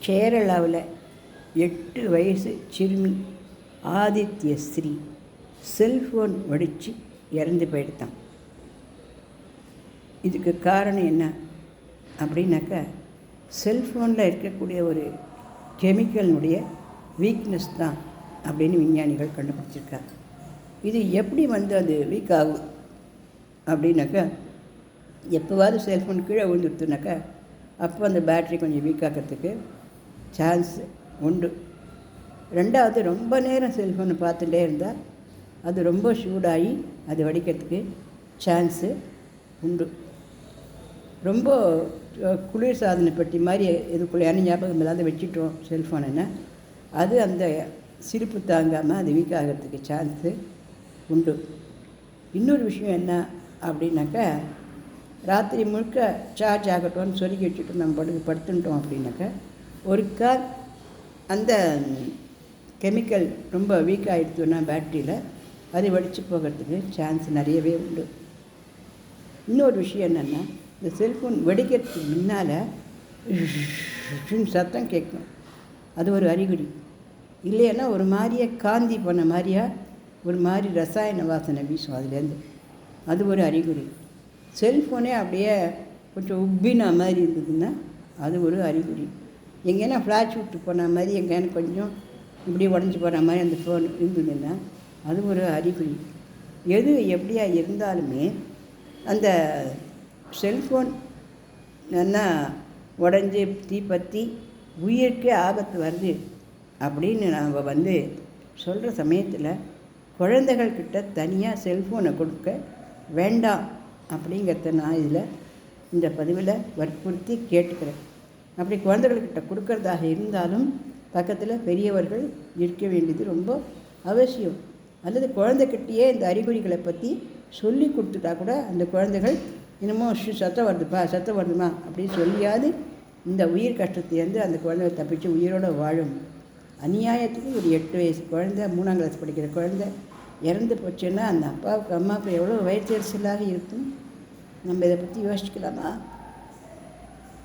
கேரளாவில் 8 வயசு சிறுமி ஆதித்யஸ்ரீ செல்ஃபோன் வெடித்து இறந்து போயிடுத்தான். இதுக்கு காரணம் என்ன அப்படின்னாக்கா, செல்ஃபோனில் இருக்கக்கூடிய ஒரு கெமிக்கலினுடைய வீக்னஸ் தான் அப்படின்னு விஞ்ஞானிகள் கண்டுபிடிச்சிருக்காங்க. இது எப்படி அது வீக் ஆகும் அப்படின்னாக்கா, எப்போவாவது செல்ஃபோன் கீழே விழுந்துடுத்துனாக்கா அப்போ அந்த பேட்ரி கொஞ்சம் வீக் ஆகிறதுக்கு சான்ஸ் உண்டு. ரெண்டாவது, ரொம்ப நேரம் செல்ஃபோனை பார்த்துட்டே இருந்தால் அது ரொம்ப சூடாகி அது வெடிக்கிறதுக்கு சான்ஸு உண்டு. ரொம்ப குளிர் சாதனை பெட்டி மாதிரி இதுக்குள்ளே ஞாபகம் இல்லாத வச்சுட்டோம் செல்ஃபோனுன்னா அது அந்த சிரிப்பு தாங்காமல் அது வீக் ஆகிறதுக்கு சான்ஸு உண்டு. இன்னொரு விஷயம் என்ன அப்படின்னாக்கா, ராத்திரி முழுக்க சார்ஜ் ஆகட்டும்னு சொல்லி வச்சுட்டு நம்ம படுத்துட்டோம் அப்படின்னாக்கா ஒரு கால் அந்த கெமிக்கல் ரொம்ப வீக் ஆகிடுச்சுன்னா பேட்டரியில் அது வெடித்து போகிறதுக்கு சான்ஸ் நிறையவே உண்டு. இன்னொரு விஷயம் என்னென்னா, இந்த செல்ஃபோன் வெடிக்கிறதுக்கு முன்னால் சத்தம் கேட்கும், அது ஒரு அறிகுறி. இல்லைன்னா ஒரு மாதிரியே காந்தி போன மாதிரியா ஒரு மாதிரி ரசாயன வாசனை வீசும் அதுலேருந்து, அது ஒரு அறிகுறி. செல்ஃபோனே அப்படியே கொஞ்சம் உப்பின மாதிரி இருந்ததுன்னா அது ஒரு அறிகுறி. எங்கேனா ஃப்ளாஷ் விட்டு போன மாதிரி எங்கேனா கொஞ்சம் இப்படி உடஞ்சி போகிற மாதிரி அந்த ஃபோன் இருந்ததுன்னா அது ஒரு அறிகுறி. எது எப்படியா இருந்தாலுமே அந்த செல்ஃபோன் நல்லா உடஞ்சி தீப்பற்றி உயிருக்கே ஆபத்து வருது அப்படின்னு நாம் சொல்கிற சமயத்தில் குழந்தைகள்கிட்ட தனியாக செல்ஃபோனை கொடுக்க வேண்டாம் அப்படிங்கிறத நான் இந்த பதிவில் வற்புறுத்தி கேட்டுக்கிறேன். அப்படி குழந்தைகள்கிட்ட கொடுக்கறதாக இருந்தாலும் பக்கத்தில் பெரியவர்கள் இருக்க வேண்டியது ரொம்ப அவசியம். அல்லது குழந்தைகிட்டேயே இந்த அறிகுறிகளை பற்றி சொல்லி கொடுத்துட்டா கூட அந்த குழந்தைகள் இன்னமும் சத்தம் வருதுமா அப்படின்னு சொல்லியாவது இந்த உயிர் கஷ்டத்தைலேருந்து அந்த குழந்தைகள் தப்பிச்சு உயிரோடு வாழும். அநியாயத்துக்கு ஒரு 8 வயசு குழந்தை, 3ஆம் கிளாஸ் படிக்கிற குழந்தை இறந்து போச்சுன்னா அந்த அப்பாவுக்கு அம்மாவுக்கு எவ்வளோ வயிற்றெரிச்சலாக இருக்கும். நம்ம இதை பற்றி யோசிக்கலாமா?